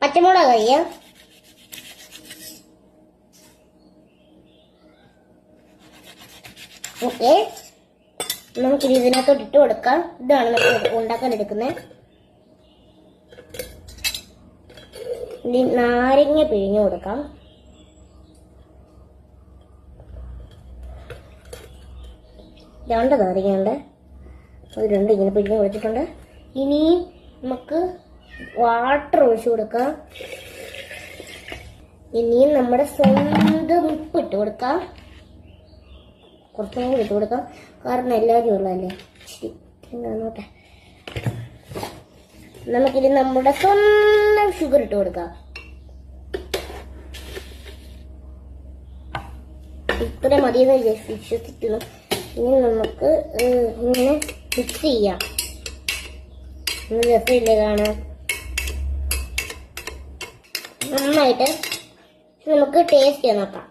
പച്ചമുളക് കഴിയാം. ഓക്കെ, നമുക്കിത് ഇതിനകത്തോട്ട് ഇട്ട് കൊടുക്കാം. ഇതാണ് നമ്മൾ ഉണ്ടാക്കാൻ എടുക്കുന്നത്. നാരങ്ങ പിഴിഞ്ഞു കൊടുക്കാം. രണ്ട് നാരങ്ങയുണ്ട്, അത് രണ്ട് ഇങ്ങനെ പിഴിഞ്ഞ് കൊടുത്തിട്ടുണ്ട്. ഇനി നമുക്ക് വാട്ടർ ഒഴിച്ചു കൊടുക്കാം. ഇനിയും നമ്മുടെ സ്വന്തം ഉപ്പ് ഇട്ട് കൊടുക്കാം. കുറച്ചും കൂടി ഇട്ട് കൊടുക്കാം, കാരണം എല്ലാവരും ഉള്ളതല്ലേ. നോട്ടെ, നമുക്കിത് നമ്മുടെ സ്വന്തം ഷുഗർ ഇട്ട് കൊടുക്കാം. ഇത്ര മതിയെന്ന് വിശ്വസിക്കുന്നു. ഇനി നമുക്ക് ഇങ്ങനെ മിക്സ് ചെയ്യാം. രസമില്ലേ കാണാൻ? നന്നായിട്ട് നമുക്ക് ടേസ്റ്റ് ചെയ്യാൻ നോക്കാം.